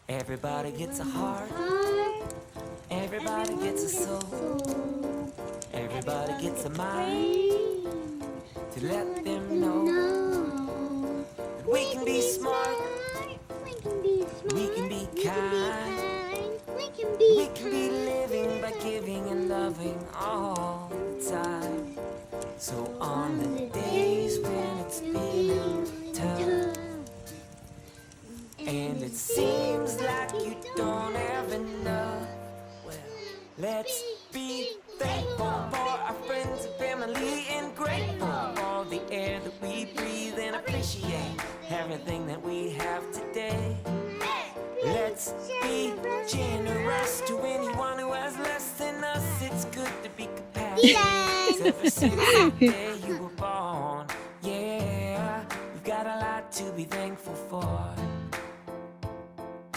Everybody gets a heart, everybody gets a soul, everybody gets a mind to let them know that we can be smart, we can be kind, we can be living by giving and loving all the time. So on the days when it's feeling tough and it seems like you don't have enough, well, let's be thankful for our friends and family and grateful for the air that we breathe and appreciate everything that we have today. Let's be generous to anyone who has less than us. It's good to be compassionate. 'Cause every single day